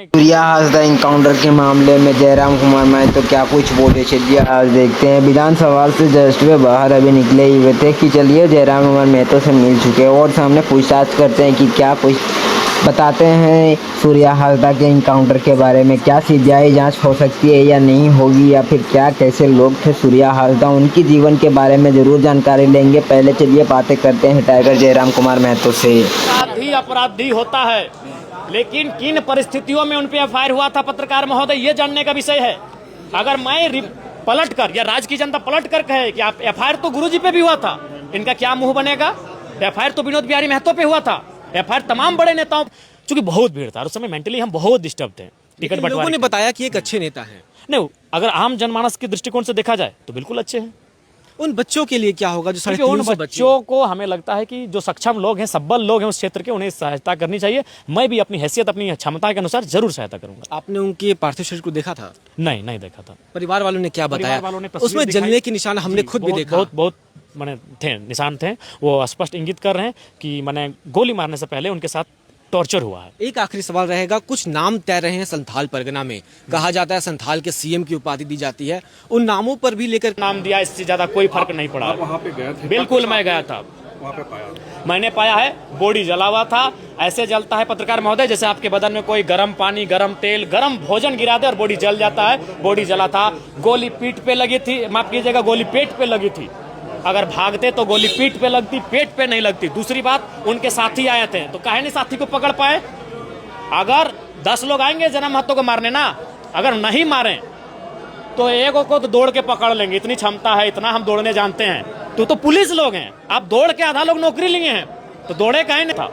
Surya Hansda encounter के मामले में जयराम कुमार महतो क्या कुछ बोले, चलिए आज देखते हैं। विधानसभा से जस्ट वे बाहर अभी निकले ही हुए थे कि चलिए जयराम कुमार महतो से मिल चुके और सामने पूछताछ करते हैं कि क्या कुछ बताते हैं सूर्या हासदा के इनकाउंटर के बारे में। क्या सीबीआई जांच हो सकती है या नहीं होगी, या फिर क्या कैसे लोग थे सूर्या हासदा, उनकी जीवन के बारे में ज़रूर जानकारी लेंगे। पहले चलिए बातें करते हैं टाइगर जयराम कुमार महतो से। अपराधी होता है, लेकिन किन परिस्थितियों में उन पे एफआईआर हुआ था पत्रकार महोदय, ये जानने का विषय है। अगर मैं पलट कर या राज्य की जनता पलट कर कहे कि आप एफआईआर तो गुरुजी पे भी हुआ था, इनका क्या मुंह बनेगा? एफआईआर तो विनोद बिहारी महतो पे हुआ था, एफआईआर तमाम बड़े नेताओं, चूंकि बहुत भीड़ था उस समय, मेंटली हम बहुत डिस्टर्ब थे। टिकट बंटवारे लोगों ने बताया कि एक अच्छे नेता है। नहीं, अगर आम जनमानस के दृष्टिकोण से देखा जाए तो बिल्कुल अच्छे हैं। उन बच्चों के लिए क्या होगा जो क्योंकि उन बच्चों को हमें लगता है कि जो सक्षम लोग हैं, सब्बल लोग हैं उस क्षेत्र के, उन्हें सहायता करनी चाहिए। मैं भी अपनी हैसियत, अपनी क्षमता के अनुसार जरूर सहायता करूंगा। आपने उनके पार्थिव शरीर को देखा था? नहीं देखा था। परिवार वालों ने क्या बताया? वालों ने उसमें जलने के निशान हमने खुद भी देखा। बहुत माने थे, निशान थे। वो स्पष्ट इंगित कर रहे हैं कि मैंने गोली मारने से पहले उनके साथ टॉर्चर हुआ है। एक आखिरी सवाल रहेगा, कुछ नाम तय रहे हैं संथाल परगना में, कहा जाता है संथाल के सीएम की उपाधि दी जाती है, उन नामों पर भी लेकर नाम दिया, इससे ज्यादा कोई फर्क नहीं पड़ा। वहाँ पे गए थे? बिल्कुल मैं गया था, वहाँ पे पाया? मैंने पाया है बॉडी जला हुआ था। ऐसे जलता है पत्रकार महोदय जैसे आपके बदन में कोई गर्म पानी, गर्म तेल, गर्म भोजन गिरा दे और बॉडी जल जाता है। बॉडी जला था, गोली पीठ पे लगी थी, माफ कीजिएगा गोली पेट पे लगी थी। अगर भागते तो गोली पीठ पे लगती, पेट पे नहीं लगती। दूसरी बात, उनके साथी आए थे तो काहे नहीं साथी को पकड़ पाए? अगर 10 लोग आएंगे जयराम महतो को मारने ना, अगर नहीं मारे तो एक को तो दौड़ के पकड़ लेंगे, इतनी क्षमता है, इतना हम दौड़ने जानते हैं। तो पुलिस लोग हैं, आप दौड़ के आधा लोग नौकरी लिए हैं तो दौड़े काहे नहीं था?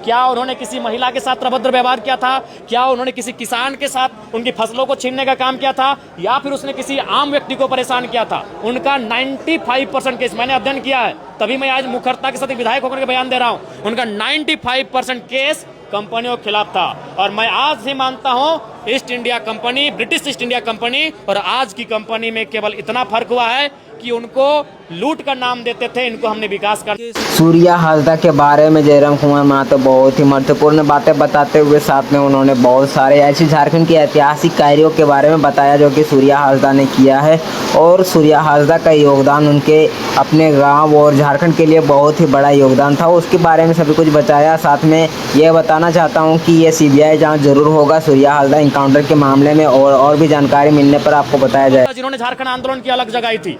क्या उन्होंने किसी महिला के साथ अभद्र व्यवहार किया था? क्या उन्होंने किसी किसान के साथ उनकी फसलों को छीनने का काम किया था? या फिर उसने किसी आम व्यक्ति को परेशान किया था? उनका 95% केस, मैंने अध्ययन किया है, तभी मैं आज मुखरता के साथ विधायक होकर के बयान दे रहा हूं। उनका 95% केस कंपनियों के खिलाफ था। और मैं आज ही मानता हूं east India company, British east India company और आज की कंपनी में केवल इतना फर्क हुआ है कि उनको लूट का नाम देते थे, इनको हमने विकास कर। सूर्या हासदा के बारे में जयराम कुमार महतो बहुत ही महत्वपूर्ण बातें बताते हुए साथ में उन्होंने बहुत सारे ऐसी झारखंड की ऐतिहासिक कार्यों के बारे में बताया जो कि सूर्या हासदा ने किया है, और सूर्या हासदा का योगदान उनके अपने गांव और झारखंड के लिए बहुत ही बड़ा योगदान था। उसके बारे में सभी कुछ बताया। साथ में यह बताना चाहता हूं कि ये सीबीआई जांच जरूर होगा सूर्या हासदा इनकाउंटर के मामले में, और भी जानकारी मिलने पर आपको बताया जाए। जिन्होंने झारखंड आंदोलन की अलग जगाई थी,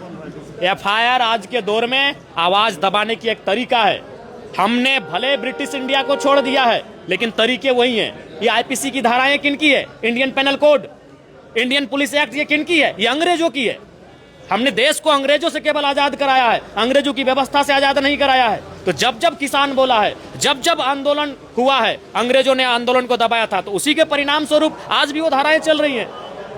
एफआईआर आज के दौर में आवाज दबाने की एक तरीका है। हमने भले ब्रिटिश इंडिया को छोड़ दिया है, लेकिन तरीके वही हैं। ये आईपीसी की धाराएं किनकी है? Indian Penal Code, Indian Police Act, ये किनकी है? ये अंग्रेजों की है। हमने देश को अंग्रेजों से केवल आजाद कराया है, अंग्रेजों की व्यवस्था से आजाद नहीं कराया है। तो जब जब किसान बोला है, जब जब आंदोलन हुआ है, अंग्रेजों ने आंदोलन को दबाया था, तो उसी के परिणाम स्वरूप आज भी वो धाराएं चल रही हैं।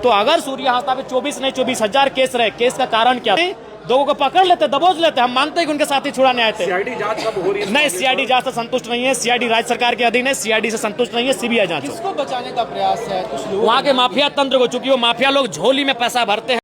तो अगर सूर्या हासदा पे 24 नहीं 24,000 केस रहे, केस का कारण क्या? दो को पकड़ लेते, दबोच लेते। हम मानते हैं कि उनके साथी छुड़ाने आए थे। सीआईडी जांच कब हो रही है? नहीं, सीआईडी जांच से संतुष्ट नहीं है। सीआईडी राज्य सरकार के अधीन है, सीआईडी से संतुष्ट नहीं है, सीबीआई जांच। किसको बचाने का प्रयास है? कुछ लोग वहाँ के माफिया तंत्र को, चूंकि वो माफिया लोग झोली में पैसा भरते हैं।